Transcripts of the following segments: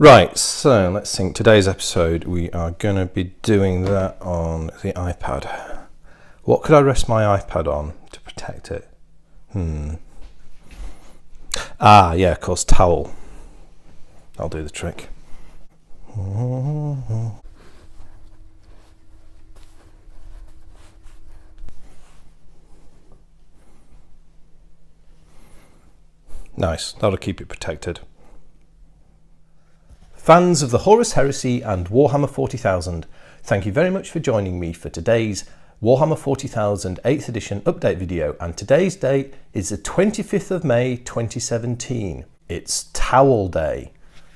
Right, so let's think. Today's episode, we are going to be doing that on the iPad. What could I rest my iPad on to protect it? Ah, yeah, of course, towel. I'll do the trick. Nice, that'll keep it protected. Fans of the Horus Heresy and Warhammer 40,000, thank you very much for joining me for today's Warhammer 40,000 8th edition update video, and today's date is the 25th of May 2017. It's Towel Day.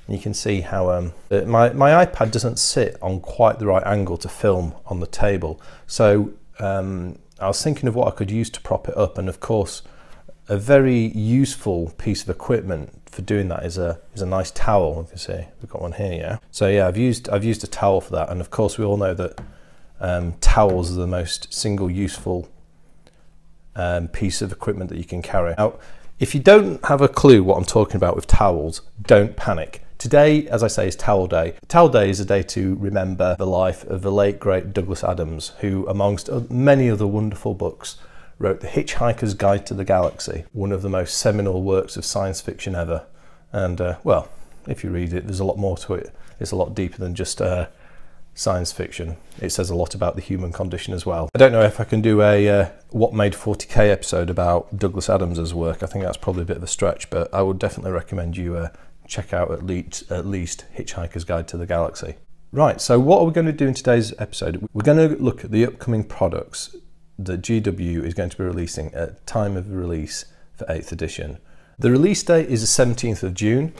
You can see how my iPad doesn't sit on quite the right angle to film on the table, so I was thinking of what I could use to prop it up, and of course a very useful piece of equipment for doing that is a nice towel. You can see we've got one here, yeah. So yeah, I've used a towel for that, and of course we all know that towels are the most single useful piece of equipment that you can carry. Now, if you don't have a clue what I'm talking about with towels, don't panic. Today, as I say, is Towel Day. Towel Day is a day to remember the life of the late great Douglas Adams, who amongst many other wonderful books wrote The Hitchhiker's Guide to the Galaxy, one of the most seminal works of science fiction ever. And well, if you read it, there's a lot more to it. It's a lot deeper than just science fiction. It says a lot about the human condition as well. I don't know if I can do a What Made 40K episode about Douglas Adams's work. I think that's probably a bit of a stretch, but I would definitely recommend you check out at least Hitchhiker's Guide to the Galaxy. Right, so what are we going to do in today's episode? We're going to look at the upcoming products that GW is going to be releasing at time of release for 8th edition. The release date is the 17th of June.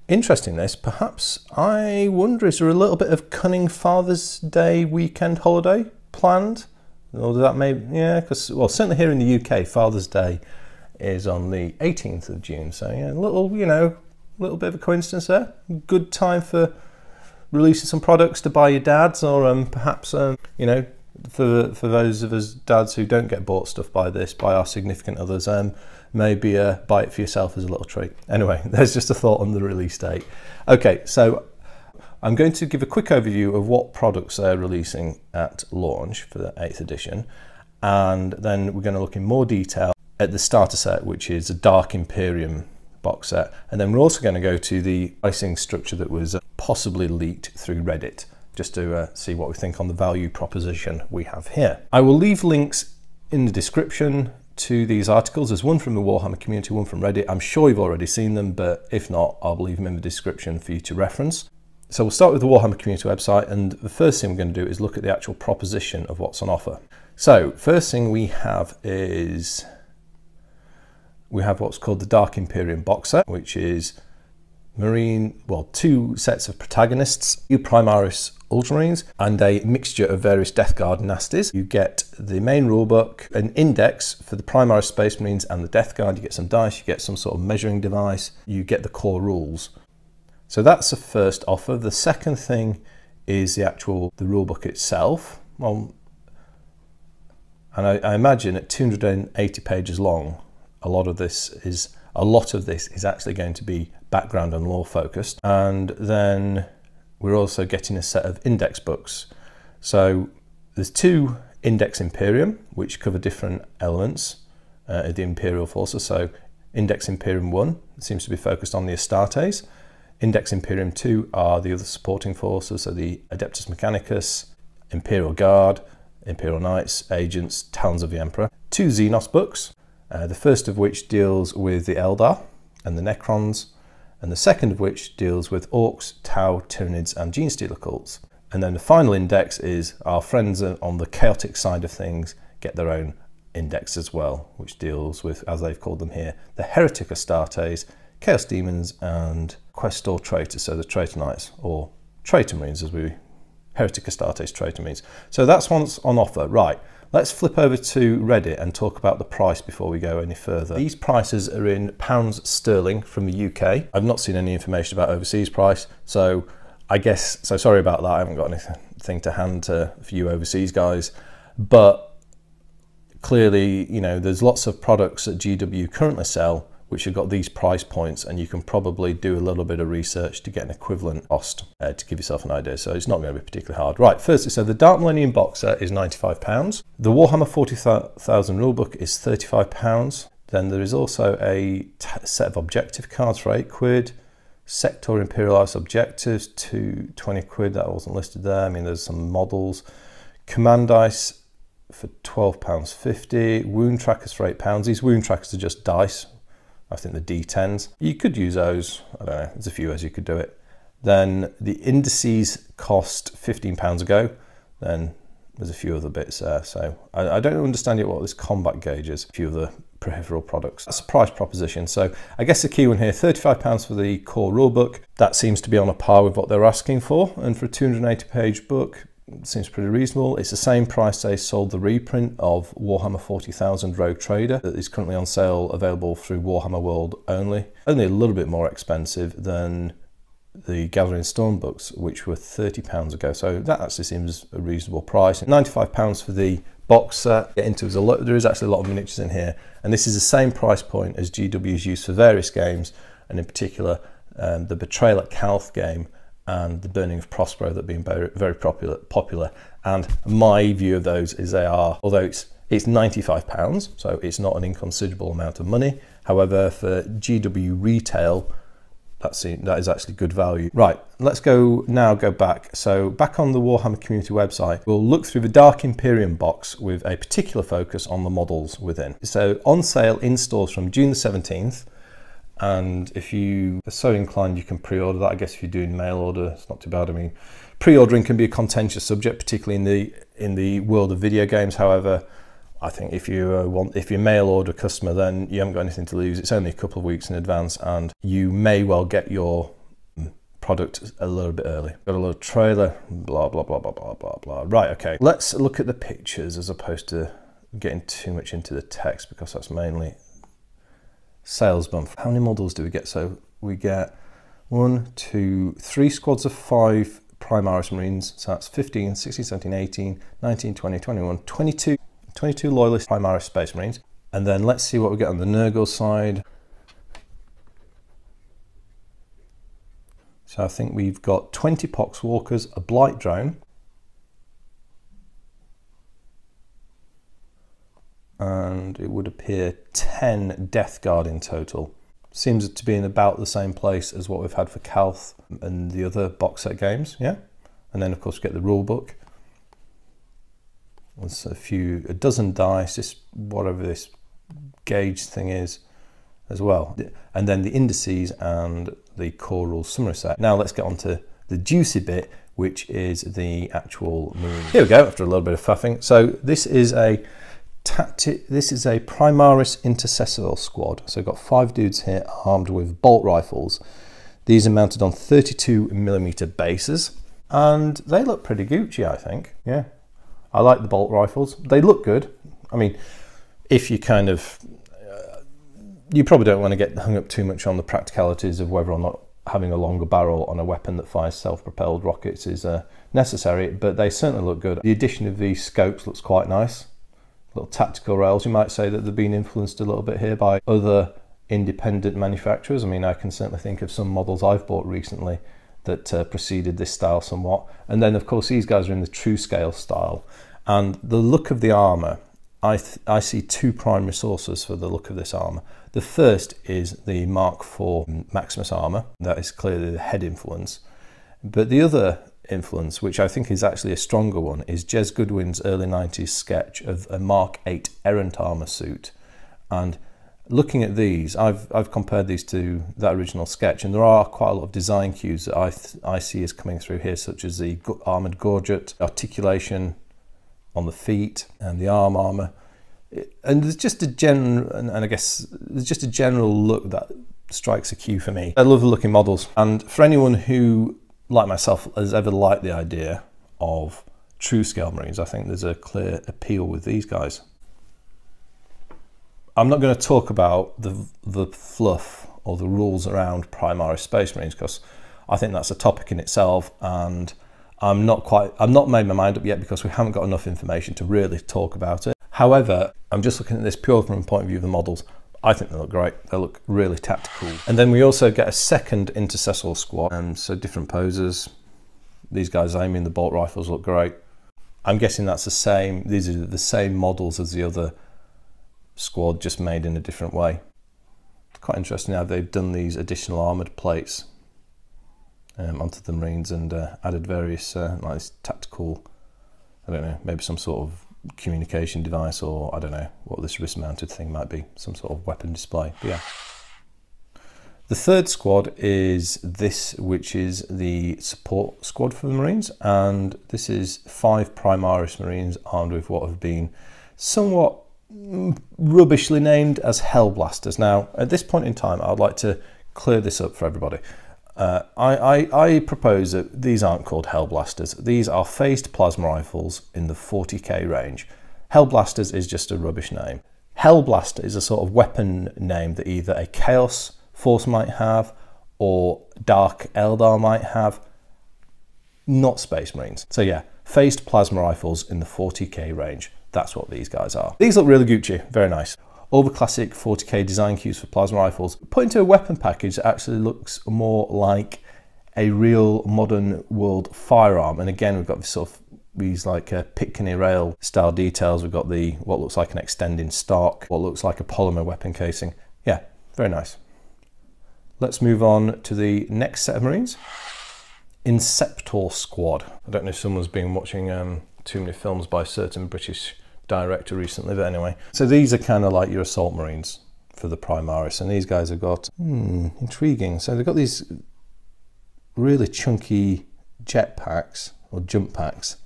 Interesting this, perhaps, I wonder, is there a little bit of cunning Father's Day weekend holiday planned? Or that may, yeah, because, well, certainly here in the UK, Father's Day is on the 18th of June. So yeah, a little, you know, a little bit of a coincidence there. Good time for releasing some products to buy your dads, or perhaps, you know, for those of us dads who don't get bought stuff by our significant others, maybe buy it for yourself as a little treat. Anyway, there's just a thought on the release date. Okay, so I'm going to give a quick overview of what products they're releasing at launch for the 8th edition, and then we're going to look in more detail at the starter set, which is a Dark Imperium box set, and then we're also going to go to the pricing structure that was possibly leaked through Reddit, just to see what we think on the value proposition we have here. I will leave links in the description to these articles. There's one from the Warhammer Community, one from Reddit. I'm sure you've already seen them, but if not, I'll leave them in the description for you to reference. So we'll start with the Warhammer Community website, and the first thing we're going to do is look at the actual proposition of what's on offer. So first thing we have is what's called the Dark Imperium box set, which is two sets of protagonists, 2 Primaris Ultramarines, and a mixture of various Death Guard nasties. You get the main rulebook, an index for the Primaris Space Marines and the Death Guard. You get some dice, you get some sort of measuring device, you get the core rules. So that's the first offer. The second thing is the rulebook itself. Well, and I imagine at 280 pages long, a lot of this is actually going to be background and lore focused. And then we're also getting a set of index books. So there's 2 Index Imperium, which cover different elements of the Imperial forces. So Index Imperium 1 seems to be focused on the Astartes. Index Imperium 2 are the other supporting forces, so the Adeptus Mechanicus, Imperial Guard, Imperial Knights, Agents, Talons of the Emperor. 2 Xenos books, the first of which deals with the Eldar and the Necrons, and the second of which deals with Orcs, Tau, Tyranids and Genestealer cults. And then the final index is our friends on the chaotic side of things get their own index as well, which deals with, as they've called them here, the Heretic Astartes, Chaos Demons and Questor Traitors, so the Traitor Knights, or Traitor Marines Heretic Astartes Traitor Marines. So that's what's on offer. Right, let's flip over to Reddit and talk about the price before we go any further. These prices are in pounds sterling from the UK. I've not seen any information about overseas price, so sorry about that. I haven't got anything to hand for you overseas guys, but clearly, you know, there's lots of products that GW currently sell which have got these price points, and you can probably do a little bit of research to get an equivalent cost to give yourself an idea. So it's not going to be particularly hard. Right, firstly, so the Dark Millennium box set is £95. The Warhammer 40,000 rulebook is £35. Then there is also a set of objective cards for £8. Sector Imperialized objectives to 20 quid, that wasn't listed there. I mean, there's some models. Command dice for £12.50. Wound trackers for £8. These wound trackers are just dice. I think the D10s. You could use those. I don't know, there's a few ways you could do it. Then the indices cost £15 a go. Then there's a few other bits there. So I don't understand yet what this combat gauge is. A few of the peripheral products. That's a price proposition. So I guess the key one here, £35 for the core rulebook. That seems to be on a par with what they're asking for. And for a 280 page book, it seems pretty reasonable. It's the same price they sold the reprint of Warhammer 40,000 Rogue Trader that is currently on sale, available through Warhammer World only. Only a little bit more expensive than the Gathering Storm books, which were £30 ago. So that actually seems a reasonable price. £95 for the box set. Get into there is actually a lot of miniatures in here, and this is the same price point as GW's used for various games, and in particular the Betrayal at Calth game and the Burning of Prospero that have been very popular. And my view of those is they are, although it's £95, so it's not an inconsiderable amount of money. However, for GW retail, that is actually good value. Right, let's go back. So back on the Warhammer Community website, we'll look through the Dark Imperium box with a particular focus on the models within. So on sale in stores from June the 17th. And if you are so inclined, you can pre-order that. I guess if you're doing mail order, it's not too bad. I mean, pre-ordering can be a contentious subject, particularly in the world of video games. However, I think if you're a mail order customer, then you haven't got anything to lose. It's only a couple of weeks in advance, and you may well get your product a little bit early. Got a little trailer, blah, blah, blah, blah, blah, blah, blah. Right, okay. Let's look at the pictures as opposed to getting too much into the text, because that's mainly sales bump. How many models do we get? So we get 3 squads of 5 Primaris Marines. So that's 15, 16, 17, 18, 19, 20, 21, 22 Loyalist Primaris Space Marines. And then let's see what we get on the Nurgle side. So I think we've got 20 Poxwalkers, a Blight Drone, and it would appear 10 Death Guard in total. Seems to be in about the same place as what we've had for Calth and the other box set games, yeah? And then of course we get the rule book. There's a dozen dice, whatever this gauge thing is as well. And then the indices and the core rules summary set. Now let's get on to the juicy bit, which is the actual Marine. Here we go, after a little bit of faffing. So this is a Primaris Intercessor squad. So we've got 5 dudes here armed with bolt rifles. These are mounted on 32mm bases, and they look pretty Gucci, I think. Yeah, I like the bolt rifles. They look good. I mean, if you kind of, you probably don't want to get hung up too much on the practicalities of whether or not having a longer barrel on a weapon that fires self-propelled rockets is necessary, but they certainly look good. The addition of these scopes looks quite nice. Little tactical rails. You might say that they've been influenced a little bit here by other independent manufacturers. I mean, I can certainly think of some models I've bought recently that preceded this style somewhat. And then of course these guys are in the true scale style, and the look of the armor, I see 2 primary sources for the look of this armor. The first is the Mark IV Maximus armor. That is clearly the head influence, but the other influence, which I think is actually a stronger one, is Jez Goodwin's early 90s sketch of a Mark VIII errant armor suit. And looking at these, I've compared these to that original sketch, and there are quite a lot of design cues that I see as coming through here, such as the armored gorget, articulation on the feet, and the arm armor. And there's just a general, and I guess there's just a general look that strikes a cue for me. I love the looking models, and for anyone who, like myself, has ever liked the idea of true scale Marines, I think there's a clear appeal with these guys. I'm not going to talk about the fluff or the rules around Primaris Space Marines, because I think that's a topic in itself, and I've not made my mind up yet because we haven't got enough information to really talk about it. However, I'm just looking at this pure from the point of view of the models. I think they look great. They look really tactical. And then we also get a second intercessor squad, so different poses. These guys aiming the bolt rifles look great. I'm guessing that's the same, these are the same models as the other squad, just made in a different way. It's quite interesting how they've done these additional armoured plates onto the Marines and added various like this tactical, I don't know, maybe some sort of communication device, or I don't know what this wrist mounted thing might be, some sort of weapon display. But yeah. The third squad is this, which is the support squad for the Marines, and this is 5 Primaris Marines armed with what have been somewhat rubbishly named as Hellblasters. Now, at this point in time, I'd like to clear this up for everybody. I propose that these aren't called Hellblasters. These are phased plasma rifles in the 40k range. Hellblasters is just a rubbish name. Hellblaster is a sort of weapon name that either a Chaos Force might have or Dark Eldar might have, not Space Marines. So yeah, phased plasma rifles in the 40k range. That's what these guys are. These look really Gucci, very nice. All the classic 40k design cues for plasma rifles put into a weapon package that actually looks more like a real modern world firearm. And again, we've got this sort of these like Pitcairn rail style details. We've got the what looks like an extending stock, what looks like a polymer weapon casing. Yeah, very nice. Let's move on to the next set of Marines. Inceptor Squad. I don't know if someone's been watching too many films by a certain British director recently, but anyway. So these are kind of like your assault Marines for the Primaris, and these guys have got, intriguing. So they've got these really chunky jetpacks or jump packs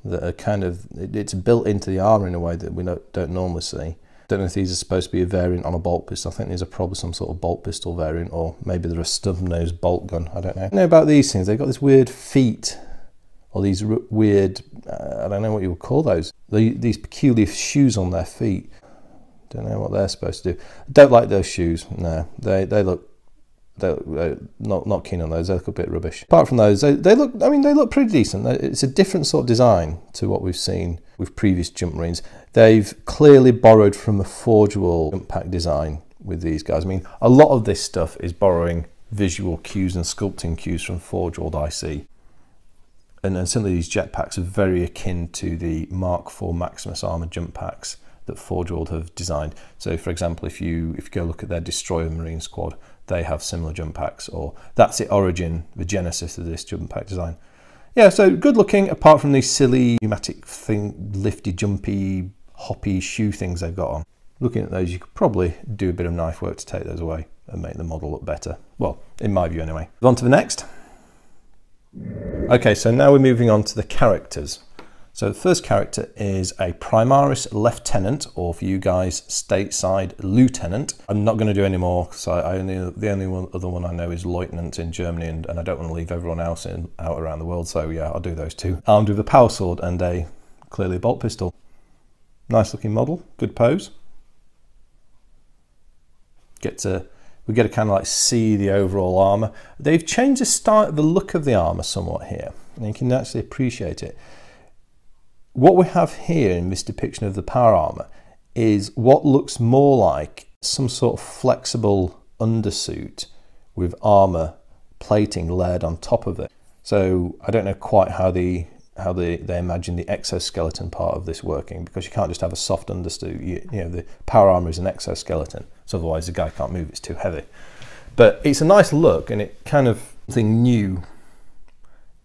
that are kind of, it's built into the armour in a way that we don't normally see. Don't know if these are supposed to be a variant on a bolt pistol. I think these are probably some sort of bolt pistol variant, or maybe they're a stub-nosed bolt gun. I don't know. I know about these things. They've got this weird feet, or these weird, I don't know what you would call those. These peculiar shoes on their feet. Don't know what they're supposed to do. Don't like those shoes. No, they're not keen on those. They look a bit rubbish. Apart from those, they look, I mean, they look pretty decent. It's a different sort of design to what we've seen with previous Jump Marines. They've clearly borrowed from a Forge World jump pack design with these guys. I mean, a lot of this stuff is borrowing visual cues and sculpting cues from Forge World IC. And some of these jetpacks are very akin to the Mark IV Maximus armor jump packs that Forge World have designed. So for example, if you go look at their Destroyer Marine squad, they have similar jump packs, or that's the origin, the genesis of this jump pack design. Yeah, so good looking, apart from these silly pneumatic thing, lifty, jumpy, hoppy shoe things they've got on. Looking at those, you could probably do a bit of knife work to take those away and make the model look better. Well, in my view anyway. On to the next. Okay, so now we're moving on to the characters. So the first character is a Primaris Lieutenant, or for you guys, stateside Lieutenant. I'm not going to do any more, because the only other one I know is Lieutenant in Germany, and I don't want to leave everyone else out around the world, so yeah, I'll do those two. Armed with a power sword and clearly a bolt pistol. Nice looking model, good pose. We get to kind of like see the overall armour. They've changed the look of the armour somewhat here, and you can actually appreciate it. What we have here in this depiction of the power armour is what looks more like some sort of flexible undersuit with armour plating layered on top of it. So I don't know quite how they imagine the exoskeleton part of this working, because you can't just have a soft undersuit. You know, the power armour is an exoskeleton, so otherwise the guy can't move, it's too heavy. But it's a nice look, and it kind of something new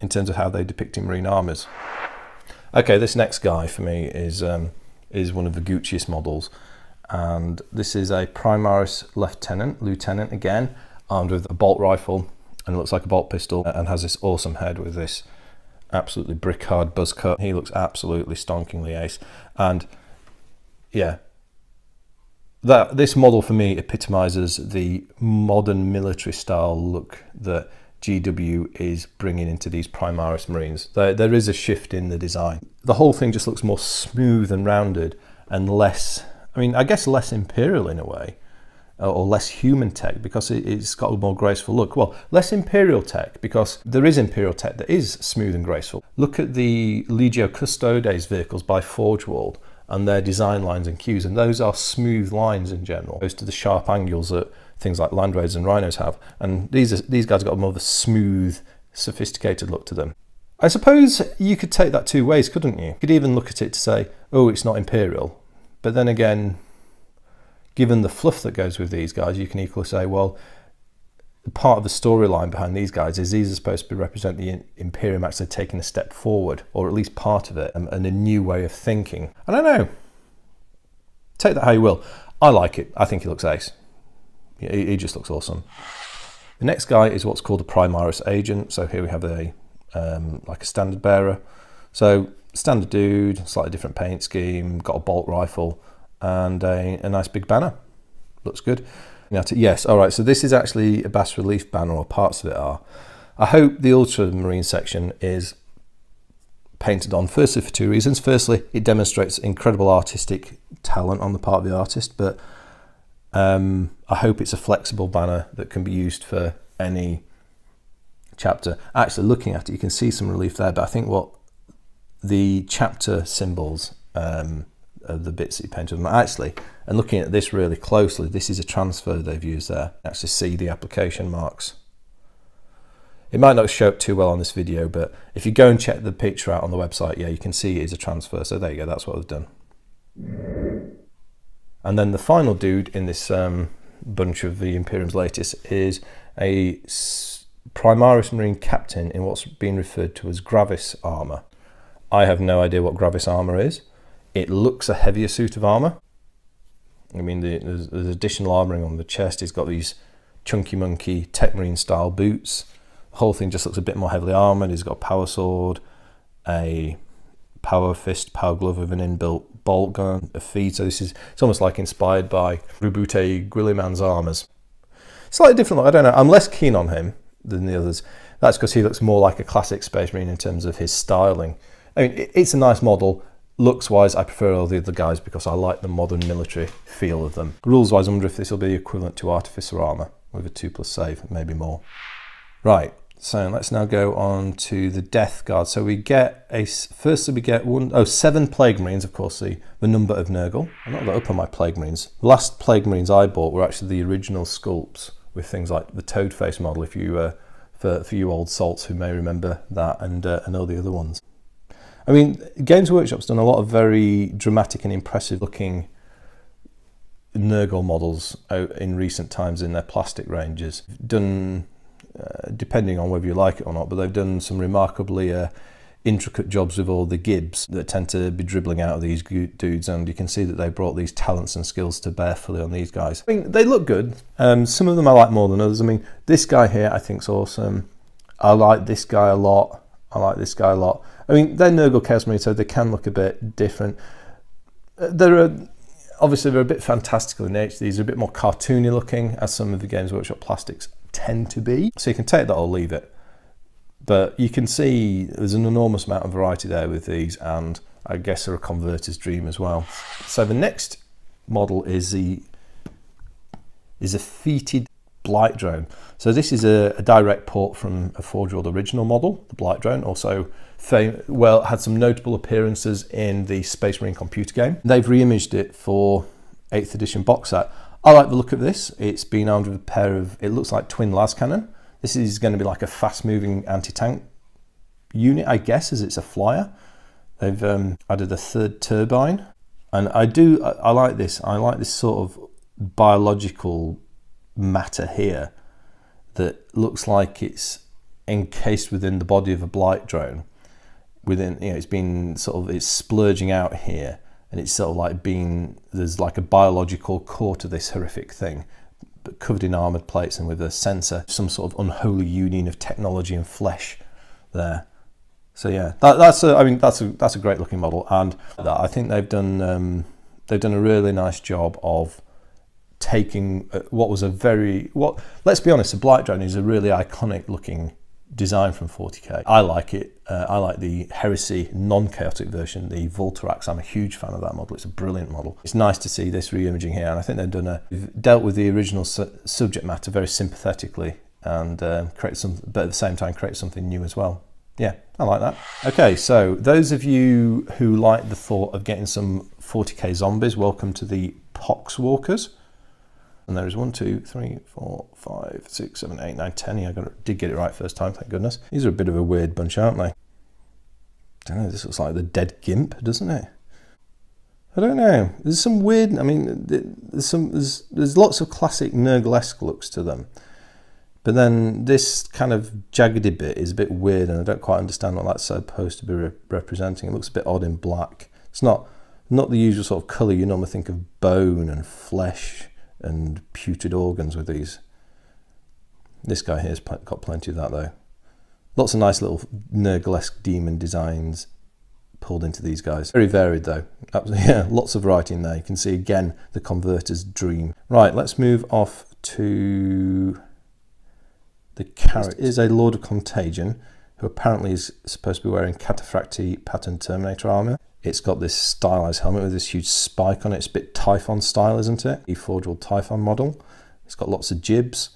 in terms of how they depict Marine armours. Okay, this next guy for me is one of the Gucciest models, and this is a Primaris Lieutenant again, armed with a bolt rifle, and it looks like a bolt pistol, and has this awesome head with this absolutely brick hard buzz cut. He looks absolutely stonkingly ace, and yeah, this model for me epitomizes the modern military style look that GW is bringing into these Primaris Marines. There is a shift in the design. The whole thing just looks more smooth and rounded, and less, I mean, I guess less imperial in a way, or less human tech, because it's got a more graceful look. Well, less imperial tech, because there is imperial tech that is smooth and graceful. Look at the Legio Custodes vehicles by Forge World, and their design lines and cues, and those are smooth lines in general, opposed to the sharp angles that things like Land Raiders and Rhinos have. And these guys have got more of a smooth, sophisticated look to them. I suppose you could take that two ways, couldn't you? You could even look at it to say, oh, it's not Imperial. But then again, given the fluff that goes with these guys, you can equally say, well, part of the storyline behind these guys is these are supposed to represent the Imperium actually taking a step forward, or at least part of it, and a new way of thinking. I don't know. Take that how you will. I like it. I think he looks ace. He just looks awesome. The next guy is what's called a Primaris agent. So here we have a like a standard bearer. So standard dude, slightly different paint scheme, got a bolt rifle and a nice big banner. Looks good. Yes, all right, so this is actually a bas relief banner, or parts of it are. I hope the Ultramarine section is painted on, firstly for two reasons. Firstly, it demonstrates incredible artistic talent on the part of the artist, but I hope it's a flexible banner that can be used for any chapter. Actually, looking at it, you can see some relief there, but I think what the chapter symbols the bits that you painted them actually, and looking at this really closely, this is a transfer they've used there. Actually see the application marks. It might not show up too well on this video, but if you go and check the picture out on the website, yeah, you can see it is a transfer. So there you go, that's what they've done. And then the final dude in this bunch of the Imperium's latest is a Primaris Marine captain in what's been referred to as Gravis armour. I have no idea what Gravis armour is. It looks a heavier suit of armour. I mean, there's additional armouring on the chest. He's got these chunky monkey tech marine style boots. The whole thing just looks a bit more heavily armoured. He's got a power sword, a power fist, power glove with an inbuilt bolt gun, a feed. So it's almost like inspired by Rubute Guilliman's armours. Slightly different look, I don't know. I'm less keen on him than the others. That's because he looks more like a classic Space Marine in terms of his styling. I mean, it's a nice model. Looks wise, I prefer all the other guys because I like the modern military feel of them. Rules wise, I wonder if this will be equivalent to Artificer armour with a 2+ save, maybe more. Right, so let's now go on to the Death Guard. So we get firstly we get 7 Plague Marines, of course, the number of Nurgle. I'm not got up on my Plague Marines. The last Plague Marines I bought were actually the original sculpts with things like the Toad Face model, if you for you old salts who may remember that, and all the other ones. I mean, Games Workshop's done a lot of very dramatic and impressive looking Nurgle models out in recent times in their plastic ranges. Done, depending on whether you like it or not, but they've done some remarkably intricate jobs with all the gibs that tend to be dribbling out of these dudes, and you can see that they brought these talents and skills to bear fully on these guys. I mean, they look good. Some of them I like more than others. I mean, this guy here I think's awesome. I like this guy a lot. I like this guy a lot. I mean, they're Nurgle Chaos Marine, so they can look a bit different. Obviously they're a bit fantastical in nature. These are a bit more cartoony looking, as some of the Games Workshop plastics tend to be. So you can take that or leave it. But you can see there's an enormous amount of variety there with these, and I guess they're a converter's dream as well. So the next model is a feated Blight drone. So this is a direct port from a Forge World original model, the Blight drone. Also, had some notable appearances in the Space Marine computer game. They've re-imaged it for 8th edition box set. I like the look of this. It's been armed with a pair of, it looks like twin las cannon. This is going to be like a fast-moving anti-tank unit, I guess, as it's a flyer. They've added a 3rd turbine, and I like this. I like this sort of biological matter here that looks like it's encased within the body of a Blight drone. It's been it's splurging out here, and it's sort of like there's like a biological core to this horrific thing, but covered in armoured plates and with a sensor, some sort of unholy union of technology and flesh there. So yeah, that's a great looking model, and I think they've done a really nice job of taking what was let's be honest, the Blight drone is a really iconic looking design from 40K. I like it. I like the Heresy non-chaotic version, the Voltarax. I'm a huge fan of that model. It's a brilliant model. It's nice to see this re-imaging here, and I think they've dealt with the original subject matter very sympathetically, and but at the same time create something new as well. Yeah, I like that. Okay, so those of you who like the thought of getting some 40k zombies. Welcome to the Poxwalkers. And there is 1, 2, 3, 4, 5, 6, 7, 8, 9, 10. Yeah, did get it right first time, thank goodness. These are a bit of a weird bunch, aren't they? I don't know, this looks like the dead gimp, doesn't it? I don't know. There's some weird, I mean, there's lots of classic Nurgle-esque looks to them. But then this kind of jaggedy bit is a bit weird, and I don't quite understand what that's supposed to be representing. It looks a bit odd in black. It's not the usual sort of colour you normally think of bone and flesh and putrid organs with these. This guy here's got plenty of that though. Lots of nice little Nurgle-esque demon designs pulled into these guys. Very varied though. Yeah, lots of writing there. You can see again the Converter's dream. Right, let's move off to the character. Is a Lord of Contagion who apparently is supposed to be wearing Cataphractii pattern Terminator armour. It's got this stylized helmet with this huge spike on it. It's a bit Typhon style, isn't it? The Forgeable Typhon model. It's got lots of jibs,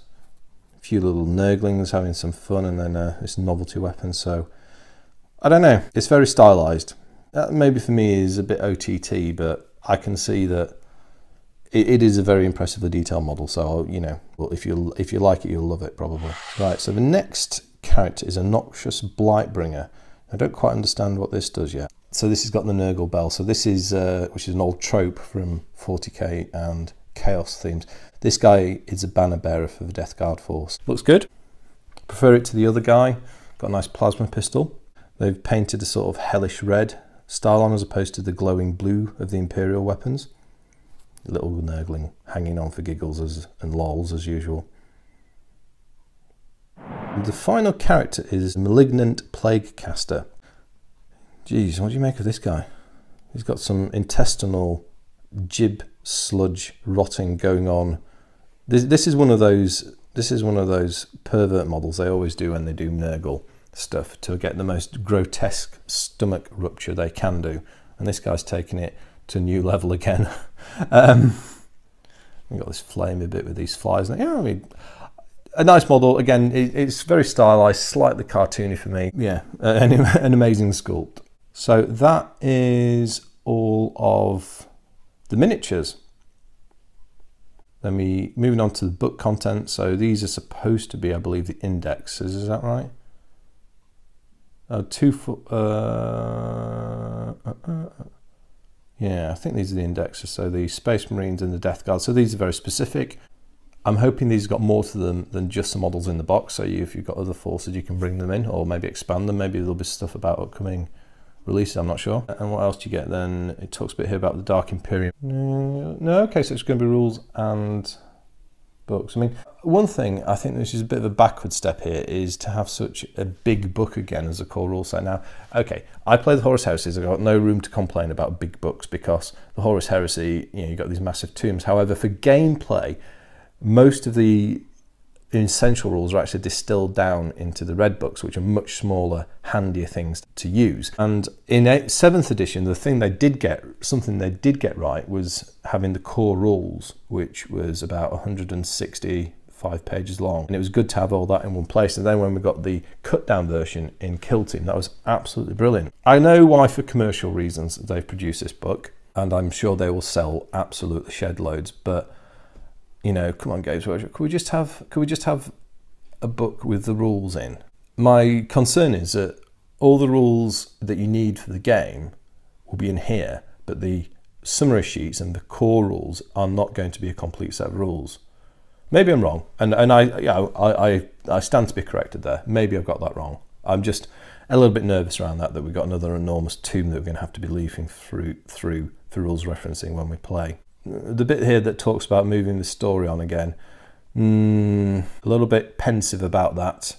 a few little Nurglings having some fun, and then this novelty weapon. So I don't know. It's very stylized. That maybe for me is a bit OTT, but I can see that it is a very impressively detailed model. So you know, well, if you like it, you'll love it probably. Right. So the next character is a Noxious Blightbringer. I don't quite understand what this does yet. So this has got the Nurgle bell. So this is, which is an old trope from 40k and Chaos themes. This guy is a banner bearer for the Death Guard force. Looks good. Prefer it to the other guy. Got a nice plasma pistol. They've painted a sort of hellish red style on as opposed to the glowing blue of the Imperial weapons. A little Nurgling hanging on for giggles and lols as usual. The final character is Malignant Plague Caster. Geez, what do you make of this guy? He's got some intestinal jib sludge rotting going on. This is one of those pervert models they always do when they do Nurgle stuff to get the most grotesque stomach rupture they can do. And this guy's taking it to a new level again. We've got this flamey bit with these flies. Yeah, I mean, a nice model. Again, it's very stylized, slightly cartoony for me. Yeah, an amazing sculpt. So that is all of the miniatures. Then moving on to the book content. So these are supposed to be, I believe, the indexes. Is that right? Yeah, I think these are the indexes. So the Space Marines and the Death Guard. So these are very specific. I'm hoping these have got more to them than just the models in the box. So if you've got other forces, you can bring them in or maybe expand them. Maybe there'll be stuff about upcoming releases, I'm not sure. And what else do you get then? It talks a bit here about the Dark Imperium. No, okay, so it's going to be rules and books. I mean, one thing I think this is a bit of a backward step here is to have such a big book again as a core rule set. Now, okay, I play the Horus Heresies. I've got no room to complain about big books because the Horus Heresy, you know, you've got these massive tombs. However, for gameplay, most of the essential rules are actually distilled down into the red books, which are much smaller, handier things to use. And in 7th edition, the thing they did get, something they did get right, was having the core rules, which was about 165 pages long. And it was good to have all that in one place. And then when we got the cut down version in Kill Team, that was absolutely brilliant. I know why, for commercial reasons, they've produced this book, and I'm sure they will sell absolutely shed loads, but you know, come on, Games Workshop, could we just have a book with the rules in? My concern is that all the rules that you need for the game will be in here, but the summary sheets and the core rules are not going to be a complete set of rules. Maybe I'm wrong, and I stand to be corrected there. Maybe I've got that wrong. I'm just a little bit nervous around that we've got another enormous tomb that we're going to have to be leafing through for rules referencing when we play. The bit here that talks about moving the story on again, a little bit pensive about that,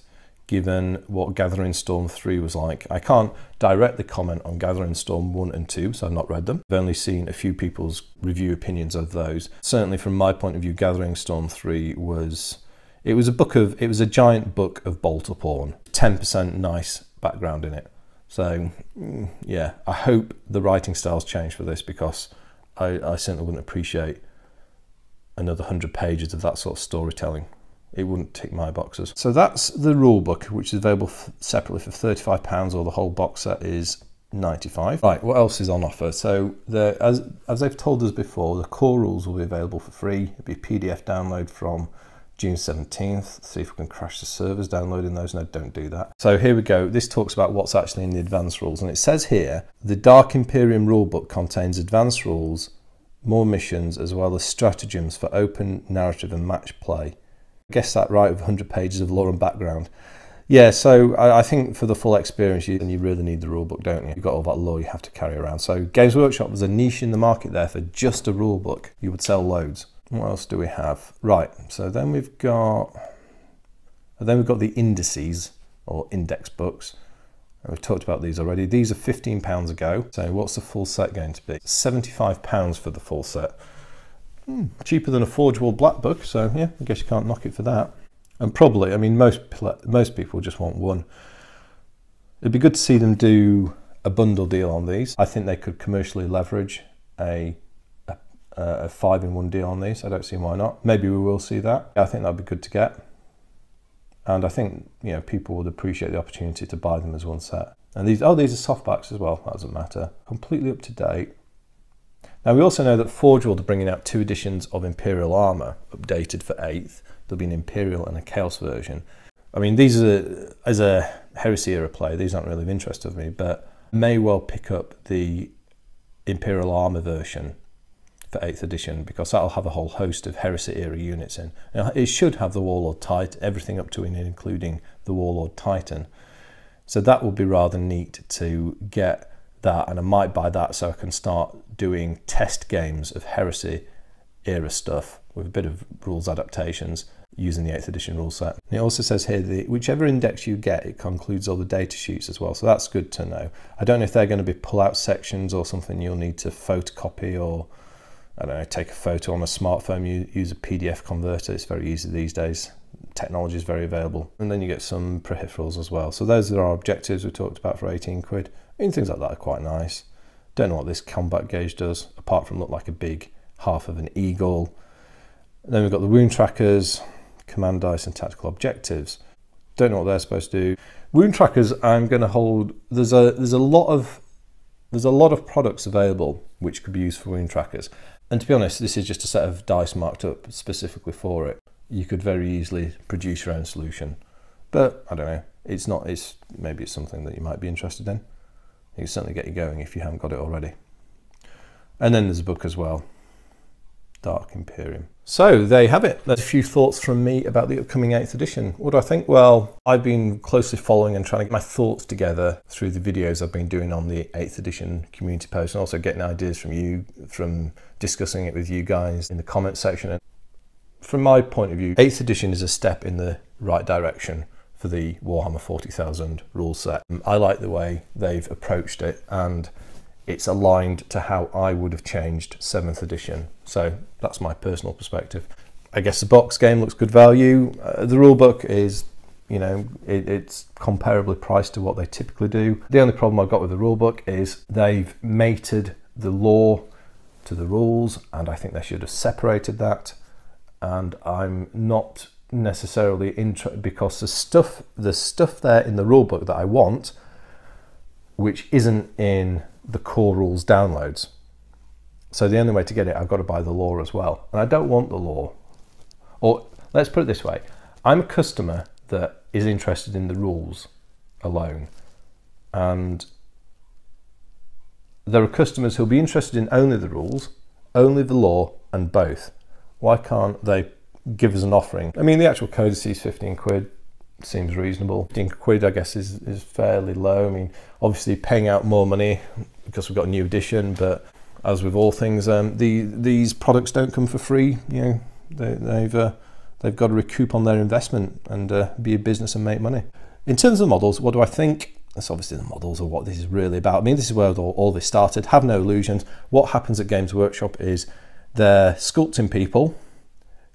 given what Gathering Storm 3 was like. I can't directly comment on Gathering Storm 1 and 2, so I've not read them. I've only seen a few people's review opinions of those. Certainly from my point of view, Gathering Storm 3 was a giant book of bolt-up porn, 10% nice background in it. So yeah, I hope the writing styles change for this, because I certainly wouldn't appreciate another 100 pages of that sort of storytelling. It wouldn't tick my boxes. So that's the rule book, which is available separately for £35, or the whole box set is $95. Right, what else is on offer? So as they've told us before, the core rules will be available for free. It'll be a PDF download from June 17th. See if we can crash the servers downloading those. No, don't do that. So here we go. This talks about what's actually in the advanced rules. And it says here, the Dark Imperium rulebook contains advanced rules, more missions, as well as stratagems for open narrative and match play. Guess that right, with 100 pages of lore and background. Yeah, so I think for the full experience, you really need the rulebook, don't you? You've got all that lore you have to carry around. So Games Workshop, there's a niche in the market there for just a rulebook. You would sell loads. What else do we have? Right, so then we've got the indices or index books. And we've talked about these already. These are £15 a go. So what's the full set going to be? £75 for the full set. Cheaper than a Forge World Black book, so yeah, I guess you can't knock it for that. And probably, I mean, most people just want one. It'd be good to see them do a bundle deal on these. I think they could commercially leverage a 5-in-1 deal on these. I don't see why not. Maybe we will see that. I think that'd be good to get. And I think, you know, people would appreciate the opportunity to buy them as one set. And these are softbacks as well. That doesn't matter. Completely up to date. Now we also know that Forge World are bringing out 2 editions of Imperial Armour, updated for 8th. There'll be an Imperial and a Chaos version. I mean, these are, as a Heresy era player, these aren't really of interest to me, but may well pick up the Imperial Armour version for 8th edition, because that'll have a whole host of Heresy era units in. Now, it should have the Warlord Titan, everything up to and including the Warlord Titan. So that will be rather neat to get that, and I might buy that so I can start doing test games of Heresy era stuff with a bit of rules adaptations using the 8th edition rule set. And it also says here that whichever index you get, it concludes all the data sheets as well, so that's good to know. I don't know if they're going to be pull-out sections or something you'll need to photocopy, or I don't know, take a photo on a smartphone, use a PDF converter. It's very easy these days. Technology is very available. And then you get some peripherals as well. So those are our objectives we talked about for 18 quid. I mean, things like that are quite nice. Don't know what this combat gauge does, apart from look like a big half of an eagle. And then we've got the wound trackers, command dice and tactical objectives. Don't know what they're supposed to do. Wound trackers, I'm going to hold. There's a lot of products available which could be used for wound trackers. And to be honest, this is just a set of dice marked up specifically for it. You could very easily produce your own solution, but I don't know. It's not. Maybe it's something that you might be interested in. You can certainly get you going if you haven't got it already. And then there's a book as well, Dark Imperium. So there you have it. There's a few thoughts from me about the upcoming 8th edition. What do I think? Well, I've been closely following and trying to get my thoughts together through the videos I've been doing on the 8th edition community post, and also getting ideas from you, from discussing it with you guys in the comment section. And from my point of view, 8th edition is a step in the right direction for the Warhammer 40,000 rule set. I like the way they've approached it, and it's aligned to how I would have changed 7th edition. So that's my personal perspective. I guess the box game looks good value. The rulebook is, you know, it's comparably priced to what they typically do. The only problem I've got with the rulebook is they've mated the lore to the rules, and I think they should have separated that. And I'm not necessarily interested, because the stuff there in the rulebook that I want, which isn't in the core rules downloads. So the only way to get it, I've got to buy the lore as well. And I don't want the lore. Or let's put it this way. I'm a customer that is interested in the rules alone. And there are customers who'll be interested in only the rules, only the lore, and both. Why can't they give us an offering? I mean, the actual codice is 15 quid. Seems reasonable. 15 quid, I guess, is fairly low. I mean, obviously paying out more money because we've got a new edition, but as with all things, these products don't come for free. You know, they've got to recoup on their investment and be a business and make money. In terms of models, what do I think? That's obviously the models are what this is really about. I mean, this is where all this started. Have no illusions. What happens at Games Workshop is they're sculpting people,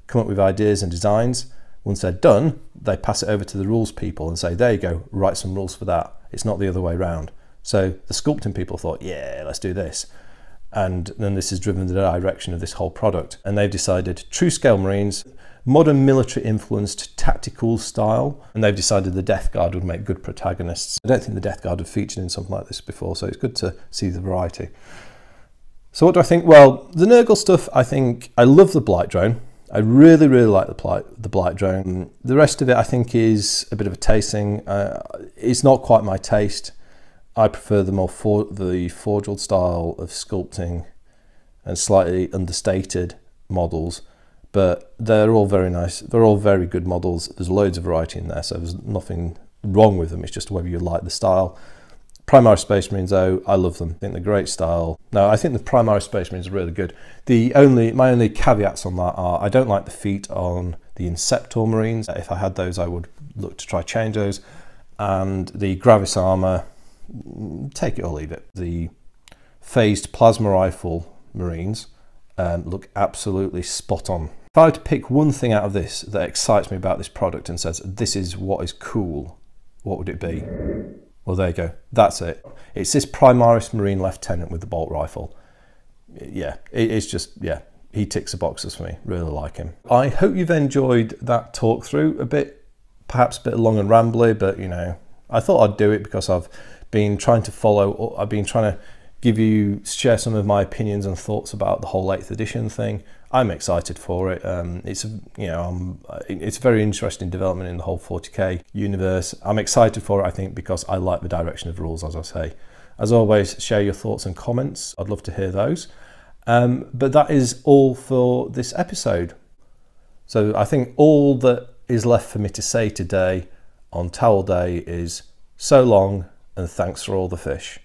come up with ideas and designs. Once they're done, they pass it over to the rules people and say, there you go, write some rules for that. It's not the other way around. So the sculpting people thought, yeah, let's do this. and then this has driven the direction of this whole product. And they've decided true scale Marines, modern military influenced tactical style, and they've decided the Death Guard would make good protagonists. I don't think the Death Guard have featured in something like this before, so it's good to see the variety. So what do I think? Well, the Nurgle stuff, I love the Blight drone. I really like the Blight drone. The rest of it I think is a bit of a tasting. It's not quite my taste. I prefer the the forged style of sculpting and slightly understated models, but they're all very nice. They're all very good models. There's loads of variety in there, so there's nothing wrong with them. It's just whether you like the style. Primaris Space Marines, though, I love them. I think they're great style. No, I think the Primaris Space Marines are really good. My only caveats on that are I don't like the feet on the Inceptor Marines. If I had those, I would look to try change those. And the Gravis armor, take it or leave it. The phased plasma rifle Marines look absolutely spot on. If I were to pick one thing out of this that excites me about this product and says this is what is cool, what would it be? Well, there you go. That's it. It's this Primaris Marine Lieutenant with the bolt rifle. Yeah, it's just, yeah, he ticks the boxes for me. Really like him. I hope you've enjoyed that talk through. Perhaps a bit long and rambly, but you know, I thought I'd do it because I've been trying to share some of my opinions and thoughts about the whole 8th edition thing. I'm excited for it. It's a very interesting development in the whole 40k universe. I'm excited for it, I think, because I like the direction of the rules, as I say. As always, share your thoughts and comments. I'd love to hear those. But that is all for this episode. So I think all that is left for me to say today on Towel Day is so long and thanks for all the fish.